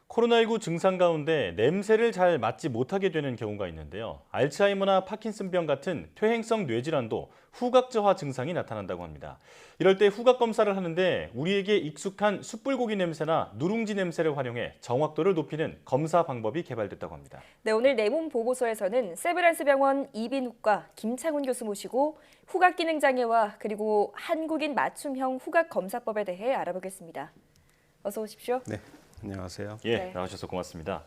코로나19 증상 가운데 냄새를 잘 맡지 못하게 되는 경우가 있는데요. 알츠하이머나 파킨슨병 같은 퇴행성 뇌질환도 후각 저하 증상이 나타난다고 합니다. 이럴 때 후각 검사를 하는데 우리에게 익숙한 숯불고기 냄새나 누룽지 냄새를 활용해 정확도를 높이는 검사 방법이 개발됐다고 합니다. 네, 오늘 내몸 보고서에서는 세브란스 병원 이비인후과 김창훈 교수 모시고 후각 기능 장애와 그리고 한국인 맞춤형 후각 검사법에 대해 알아보겠습니다. 어서 오십시오. 네, 안녕하세요. 예, 네. 나와주셔서 고맙습니다.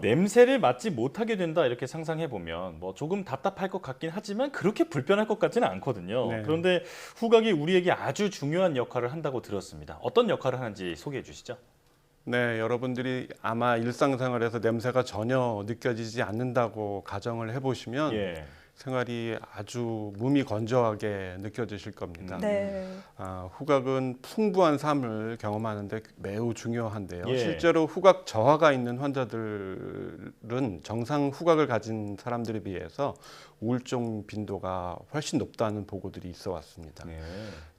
냄새를 맡지 못하게 된다 이렇게 상상해 보면 뭐 조금 답답할 것 같긴 하지만 그렇게 불편할 것 같지는 않거든요. 네. 그런데 후각이 우리에게 아주 중요한 역할을 한다고 들었습니다. 어떤 역할을 하는지 소개해 주시죠. 네, 여러분들이 아마 일상생활에서 냄새가 전혀 느껴지지 않는다고 가정을 해보시면 예. 생활이 아주 몸이 건조하게 느껴지실 겁니다. 네. 후각은 풍부한 삶을 경험하는데 매우 중요한데요. 예. 실제로 후각 저하가 있는 환자들은 정상 후각을 가진 사람들에 비해서 우울증 빈도가 훨씬 높다는 보고들이 있어 왔습니다. 네.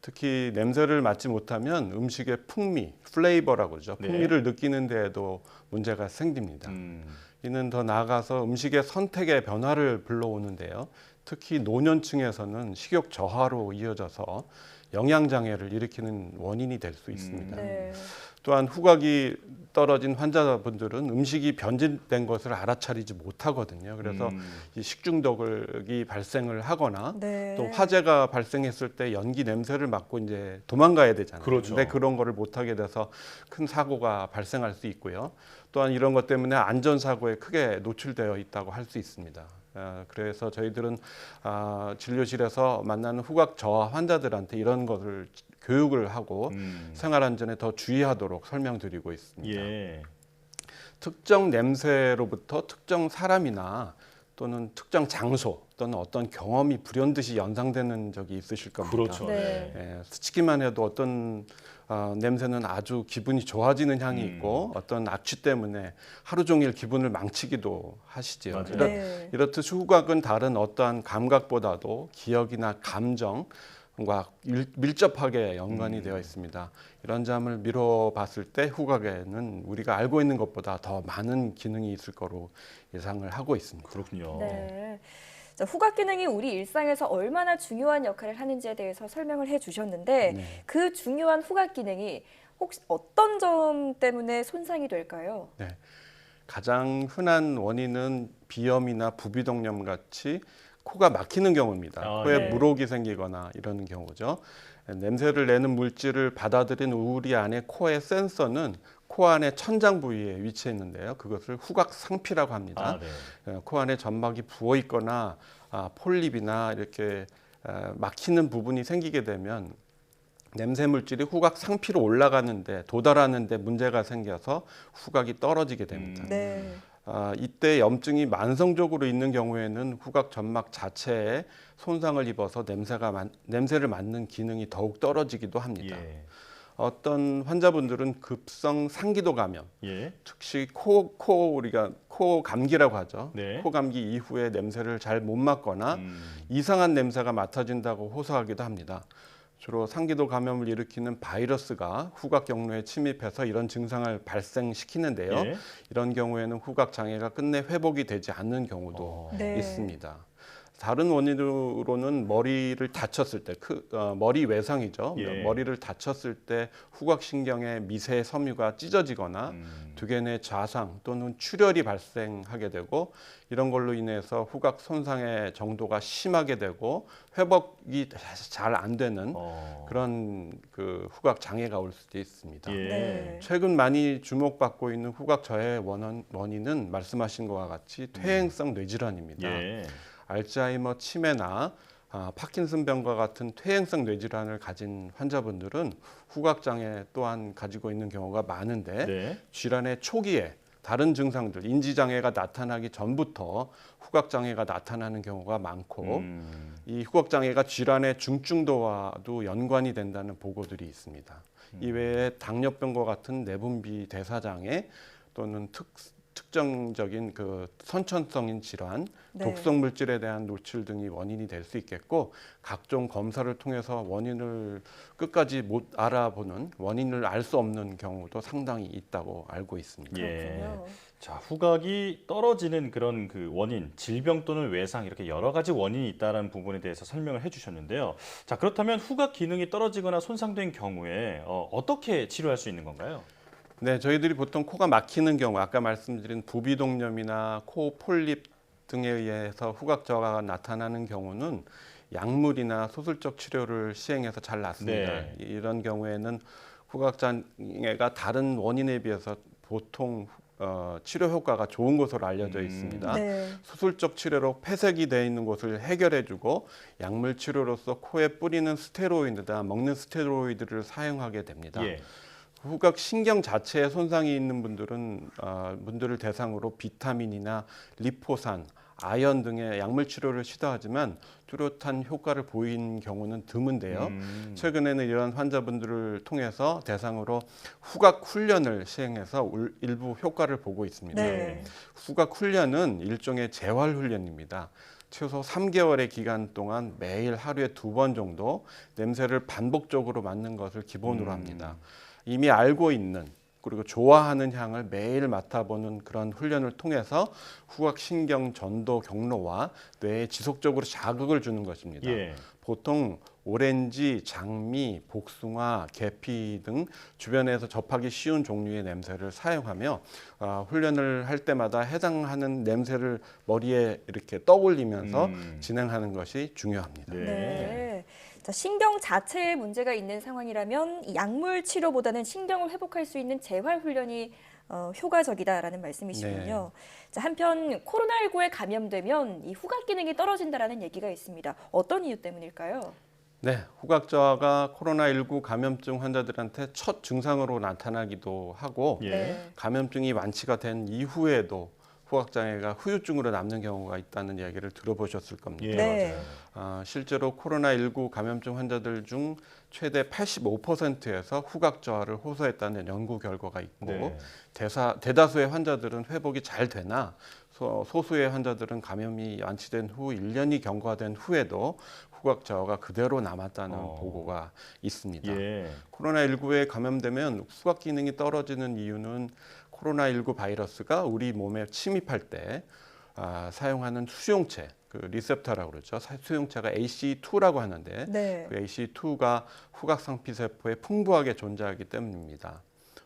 특히 냄새를 맡지 못하면 음식의 풍미, 플레이버라고 그러죠. 네. 풍미를 느끼는 데에도 문제가 생깁니다. 이는 더 나아가서 음식의 선택의 변화를 불러오는데요. 특히 노년층에서는 식욕 저하로 이어져서 영양장애를 일으키는 원인이 될 수 있습니다. 네. 또한 후각이 떨어진 환자분들은 음식이 변질된 것을 알아차리지 못하거든요. 그래서 이 식중독이 발생을 하거나 네. 또 화재가 발생했을 때 연기 냄새를 맡고 이제 도망가야 되잖아요. 그렇죠. 근데 그런 거를 못하게 돼서 큰 사고가 발생할 수 있고요. 또한 이런 것 때문에 안전사고에 크게 노출되어 있다고 할 수 있습니다. 그래서 저희들은 진료실에서 만나는 후각 저하 환자들한테 이런 것을 교육을 하고 생활 안전에 더 주의하도록 설명드리고 있습니다. 예. 특정 냄새로부터 특정 사람이나 또는 특정 장소 또는 어떤 경험이 불현듯이 연상되는 적이 있으실 겁니다. 그렇죠. 네. 예, 스치기만 해도 어떤 냄새는 아주 기분이 좋아지는 향이 있고 어떤 악취 때문에 하루 종일 기분을 망치기도 하시죠. 맞아요. 네. 이렇듯 후각은 다른 어떠한 감각보다도 기억이나 감정과 밀접하게 연관이 되어 있습니다. 이런 점을 미뤄 봤을 때 후각에는 우리가 알고 있는 것보다 더 많은 기능이 있을 거로 예상을 하고 있습니다. 그렇군요. 네. 자, 후각 기능이 우리 일상에서 얼마나 중요한 역할을 하는지에 대해서 설명을 해주셨는데 네. 그 중요한 후각 기능이 혹시 어떤 점 때문에 손상이 될까요? 네. 가장 흔한 원인은 비염이나 부비동염 같이 코가 막히는 경우입니다. 코에 네. 물혹이 생기거나 이러는 경우죠. 냄새를 내는 물질을 받아들인 우리 안에 코의 센서는 코 안의 천장 부위에 위치해 있는데요. 그것을 후각 상피라고 합니다. 네. 코 안에 점막이 부어 있거나 폴립이나 이렇게 막히는 부분이 생기게 되면 냄새 물질이 후각 상피로 올라가는데 도달하는데 문제가 생겨서 후각이 떨어지게 됩니다. 네. 이때 염증이 만성적으로 있는 경우에는 후각 점막 자체에 손상을 입어서 냄새를 맡는 기능이 더욱 떨어지기도 합니다. 예. 어떤 환자분들은 급성 상기도 감염, 예. 즉시 우리가 코 감기라고 하죠. 네. 코 감기 이후에 냄새를 잘 못 맡거나 이상한 냄새가 맡아진다고 호소하기도 합니다. 주로 상기도 감염을 일으키는 바이러스가 후각 경로에 침입해서 이런 증상을 발생시키는데요. 예. 이런 경우에는 후각 장애가 끝내 회복이 되지 않는 경우도 네. 있습니다. 다른 원인으로는 머리를 다쳤을 때, 머리 외상이죠. 예. 머리를 다쳤을 때 후각신경의 미세 섬유가 찢어지거나 두견의 좌상 또는 출혈이 발생하게 되고 이런 걸로 인해서 후각 손상의 정도가 심하게 되고 회복이 잘 안 되는 그런 그 후각 장애가 올 수도 있습니다. 예. 네. 최근 많이 주목받고 있는 후각 저하의 원인은 말씀하신 것과 같이 퇴행성 뇌질환입니다. 예. 알츠하이머 치매나 파킨슨병과 같은 퇴행성 뇌질환을 가진 환자분들은 후각 장애 또한 가지고 있는 경우가 많은데 네. 질환의 초기에 다른 증상들, 인지 장애가 나타나기 전부터 후각 장애가 나타나는 경우가 많고 이 후각 장애가 질환의 중증도와도 연관이 된다는 보고들이 있습니다. 이외에 당뇨병과 같은 내분비 대사장애 또는 특정적인 그 선천성인 질환, 네. 독성 물질에 대한 노출 등이 원인이 될 수 있겠고 각종 검사를 통해서 원인을 끝까지 못 알아보는 원인을 알 수 없는 경우도 상당히 있다고 알고 있습니다. 그렇군요. 자, 후각이 떨어지는 그런 그 원인, 질병 또는 외상 이렇게 여러 가지 원인이 있다는 부분에 대해서 설명을 해주셨는데요. 자, 그렇다면 후각 기능이 떨어지거나 손상된 경우에 어떻게 치료할 수 있는 건가요? 네, 저희들이 보통 코가 막히는 경우, 아까 말씀드린 부비동염이나 코 폴립 등에 의해서 후각 저하가 나타나는 경우는 약물이나 소술적 치료를 시행해서 잘 낫습니다. 네. 이런 경우에는 후각 장애가 다른 원인에 비해서 보통 치료 효과가 좋은 것으로 알려져 있습니다. 네. 수술적 치료로 폐색이 되어 있는 곳을 해결해주고 약물 치료로서 코에 뿌리는 스테로이드나 먹는 스테로이드를 사용하게 됩니다. 예. 후각 신경 자체에 손상이 있는 분들을 대상으로 비타민이나 리포산, 아연 등의 약물 치료를 시도하지만 뚜렷한 효과를 보인 경우는 드문데요. 최근에는 이런 환자분들을 통해서 대상으로 후각 훈련을 시행해서 일부 효과를 보고 있습니다. 네. 후각 훈련은 일종의 재활 훈련입니다. 최소 3개월의 기간 동안 매일 하루에 2번 정도 냄새를 반복적으로 맡는 것을 기본으로 합니다. 이미 알고 있는 그리고 좋아하는 향을 매일 맡아보는 그런 훈련을 통해서 후각신경 전도 경로와 뇌에 지속적으로 자극을 주는 것입니다. 예. 보통 오렌지, 장미, 복숭아, 계피 등 주변에서 접하기 쉬운 종류의 냄새를 사용하며 훈련을 할 때마다 해당하는 냄새를 머리에 이렇게 떠올리면서 진행하는 것이 중요합니다. 네. 네. 자, 신경 자체에 문제가 있는 상황이라면 이 약물 치료보다는 신경을 회복할 수 있는 재활 훈련이 효과적이다라는 말씀이시군요. 자, 한편 코로나19에 감염되면 이 후각 기능이 떨어진다라는 얘기가 있습니다. 어떤 이유 때문일까요? 네, 후각 저하가 코로나19 감염증 환자들한테 첫 증상으로 나타나기도 하고 예. 네. 감염증이 완치가 된 이후에도 후각 장애가 후유증으로 남는 경우가 있다는 이야기를 들어보셨을 겁니다. 예, 네. 맞아요. 실제로 코로나19 감염증 환자들 중 최대 85%에서 후각 저하를 호소했다는 연구 결과가 있고 네. 대다수의 환자들은 회복이 잘 되나 소수의 환자들은 감염이 완치된 후 1년이 경과된 후에도 후각 저하가 그대로 남았다는 보고가 있습니다. 예. 코로나19에 감염되면 후각 기능이 떨어지는 이유는 코로나19 바이러스가 우리 몸에 침입할 때 사용하는 수용체, 그 리셉터라고 그러죠. 수용체가 ACE2라고 하는데 네. 그 ACE2가 후각 상피세포에 풍부하게 존재하기 때문입니다.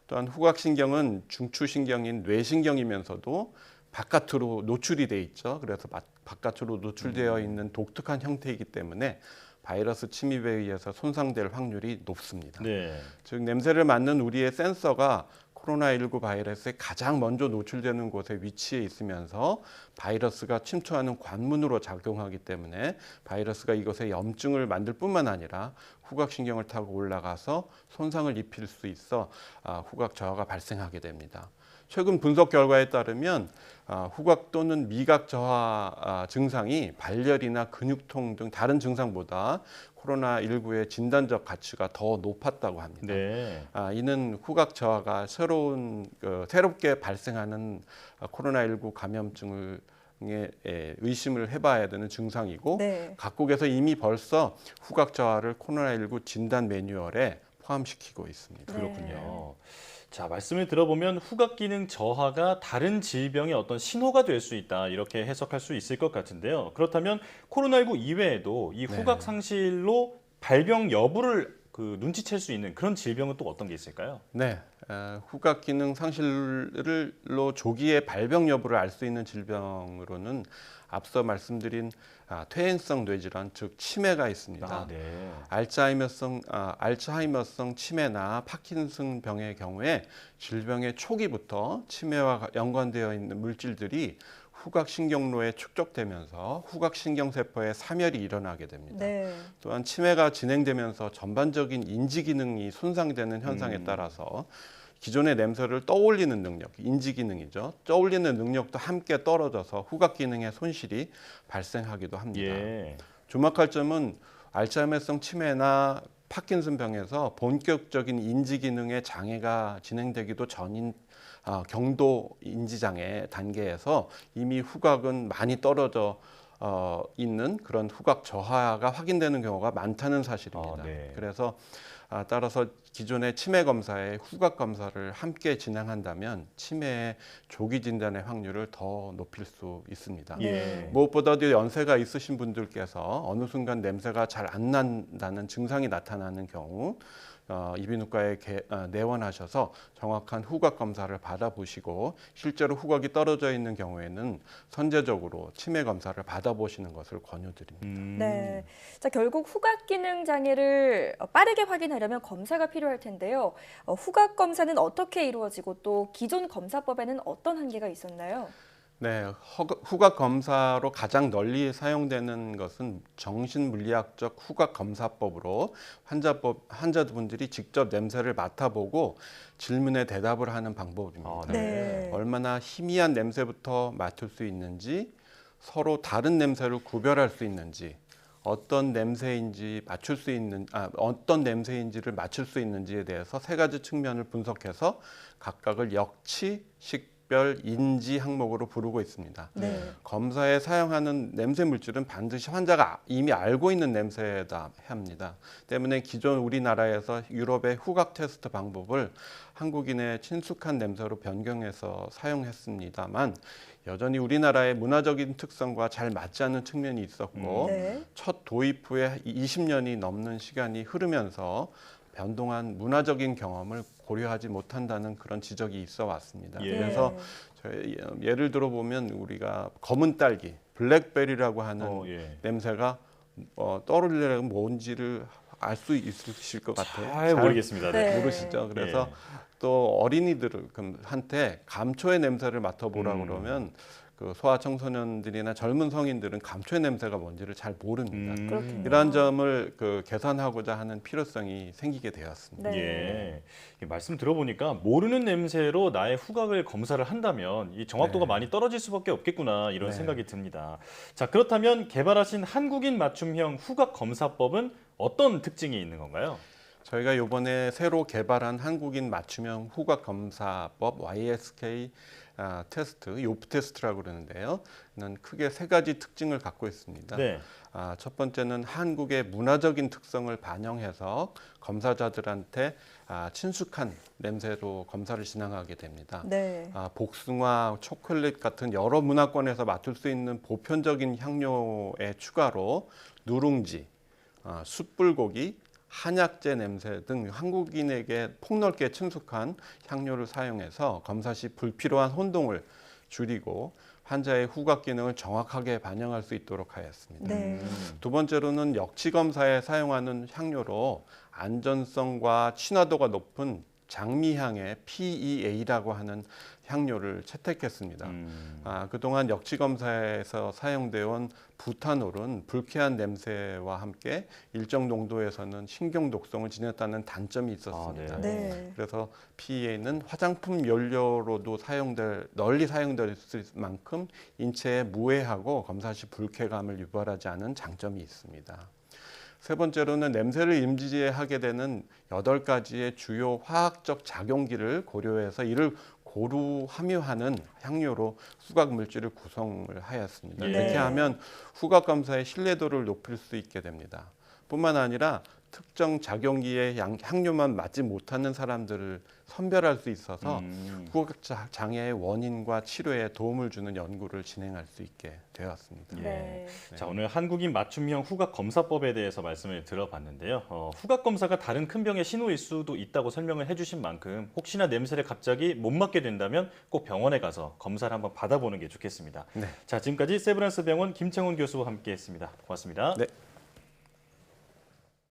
또한 후각신경은 중추신경인 뇌신경이면서도 바깥으로 노출이 돼 있죠. 그래서 바깥으로 노출되어 있는 독특한 형태이기 때문에 바이러스 침입에 의해서 손상될 확률이 높습니다. 네. 즉 냄새를 맡는 우리의 센서가 코로나19 바이러스에 가장 먼저 노출되는 곳에 위치해 있으면서 바이러스가 침투하는 관문으로 작용하기 때문에 바이러스가 이것에 염증을 만들 뿐만 아니라 후각신경을 타고 올라가서 손상을 입힐 수 있어 후각 저하가 발생하게 됩니다. 최근 분석 결과에 따르면 후각 또는 미각 저하 증상이 발열이나 근육통 등 다른 증상보다 코로나19의 진단적 가치가 더 높았다고 합니다. 네. 이는 후각 저하가 새롭게 발생하는 코로나19 감염증을 의심을 해봐야 되는 증상이고 네. 각국에서 이미 벌써 후각 저하를 코로나19 진단 매뉴얼에 포함시키고 있습니다. 그렇군요. 자, 말씀을 들어보면 후각 기능 저하가 다른 질병의 어떤 신호가 될 수 있다 이렇게 해석할 수 있을 것 같은데요. 그렇다면 코로나19 이외에도 이 후각 상실로 발병 여부를 눈치챌 수 있는 그런 질병은 또 어떤 게 있을까요? 네, 후각 기능 상실로 조기에 발병 여부를 알 수 있는 질병으로는 앞서 말씀드린 퇴행성 뇌질환, 즉 치매가 있습니다. 네. 알츠하이머성 치매나 파킨슨 병의 경우에 질병의 초기부터 치매와 연관되어 있는 물질들이 후각신경로에 축적되면서 후각신경세포에 사멸이 일어나게 됩니다. 네. 또한 치매가 진행되면서 전반적인 인지 기능이 손상되는 현상에 따라서 기존의 냄새를 떠올리는 능력, 인지 기능이죠. 떠올리는 능력도 함께 떨어져서 후각 기능의 손실이 발생하기도 합니다. 예. 주목할 점은 알츠하이머성 치매나 파킨슨 병에서 본격적인 인지 기능의 장애가 진행되기도 전인 경도 인지장애 단계에서 이미 후각은 많이 떨어져 있는 그런 후각 저하가 확인되는 경우가 많다는 사실입니다. 네. 그래서 따라서 기존의 치매 검사에 후각 검사를 함께 진행한다면 치매의 조기 진단의 확률을 더 높일 수 있습니다. 예. 무엇보다도 연세가 있으신 분들께서 어느 순간 냄새가 잘 안 난다는 증상이 나타나는 경우 이비인후과에 내원하셔서 정확한 후각 검사를 받아보시고 실제로 후각이 떨어져 있는 경우에는 선제적으로 치매 검사를 받아보시는 것을 권유드립니다. 네. 자, 결국 후각 기능 장애를 빠르게 확인하려면 검사가 필요할 텐데요. 후각 검사는 어떻게 이루어지고 또 기존 검사법에는 어떤 한계가 있었나요? 네, 후각 검사로 가장 널리 사용되는 것은 정신물리학적 후각 검사법으로 환자분들이 직접 냄새를 맡아보고 질문에 대답을 하는 방법입니다. 네. 얼마나 희미한 냄새부터 맡을 수 있는지, 서로 다른 냄새를 구별할 수 있는지, 어떤 냄새인지를 맞출 수 있는지에 대해서 세 가지 측면을 분석해서 각각을 역치, 식별, 인지 항목으로 부르고 있습니다. 네. 검사에 사용하는 냄새 물질은 반드시 환자가 이미 알고 있는 냄새다 합니다. 때문에 기존 우리나라에서 유럽의 후각 테스트 방법을 한국인의 친숙한 냄새로 변경해서 사용했습니다만 여전히 우리나라의 문화적인 특성과 잘 맞지 않는 측면이 있었고 네. 첫 도입 후에 20년이 넘는 시간이 흐르면서 변동한 문화적인 경험을 고려하지 못한다는 그런 지적이 있어 왔습니다. 예. 그래서 예를 들어 보면 우리가 검은 딸기, 블랙베리라고 하는 예. 냄새가 떠오르려면 뭔지를 알 수 있으실 것 같아요. 잘 모르겠습니다. 네. 네. 모르시죠? 그래서 또 어린이들한테 감초의 냄새를 맡아보라 음. 그러면 그 소아청소년들이나 젊은 성인들은 감초의 냄새가 뭔지를 잘 모릅니다. 그렇군요. 이러한 점을 개선하고자 하는 필요성이 생기게 되었습니다. 네. 예. 말씀 들어보니까 모르는 냄새로 나의 후각을 검사를 한다면 이 정확도가 네. 많이 떨어질 수밖에 없겠구나 이런 네. 생각이 듭니다. 자, 그렇다면 개발하신 한국인 맞춤형 후각 검사법은 어떤 특징이 있는 건가요? 저희가 이번에 새로 개발한 한국인 맞춤형 후각 검사법 YSK 테스트, 요프 테스트라고 그러는데요. 는 크게 세 가지 특징을 갖고 있습니다. 네. 첫 번째는 한국의 문화적인 특성을 반영해서 검사자들한테 친숙한 냄새로 검사를 진행하게 됩니다. 네. 복숭아, 초콜릿 같은 여러 문화권에서 맡을 수 있는 보편적인 향료의 추가로 누룽지, 숯불고기, 한약재 냄새 등 한국인에게 폭넓게 친숙한 향료를 사용해서 검사 시 불필요한 혼동을 줄이고 환자의 후각 기능을 정확하게 반영할 수 있도록 하였습니다. 네. 두 번째로는 역치 검사에 사용하는 향료로 안전성과 친화도가 높은 장미향의 PEA라고 하는 향료를 채택했습니다. 그동안 역치 검사에서 사용되어 온 부타놀은 불쾌한 냄새와 함께 일정 농도에서는 신경 독성을 지녔다는 단점이 있었습니다. 네. 그래서 PEA는 화장품 연료로도 널리 사용될 수 있을 만큼 인체에 무해하고 검사 시 불쾌감을 유발하지 않은 장점이 있습니다. 세 번째로는 냄새를 인지하게 되는 8가지의 주요 화학적 작용기를 고려해서 이를 고루 함유하는 향료로 후각 물질을 구성을 하였습니다. 예. 이렇게 하면 후각 검사의 신뢰도를 높일 수 있게 됩니다. 뿐만 아니라 특정 작용기의 향료만 맞지 못하는 사람들을 선별할 수 있어서 후각 장애의 원인과 치료에 도움을 주는 연구를 진행할 수 있게 되었습니다. 네. 자, 오늘 한국인 맞춤형 후각 검사법에 대해서 말씀을 들어봤는데요. 후각 검사가 다른 큰 병의 신호일 수도 있다고 설명을 해주신 만큼 혹시나 냄새를 갑자기 못 맡게 된다면 꼭 병원에 가서 검사를 한번 받아보는 게 좋겠습니다. 네. 자, 지금까지 세브란스 병원 김창훈 교수와 함께했습니다. 고맙습니다. 네.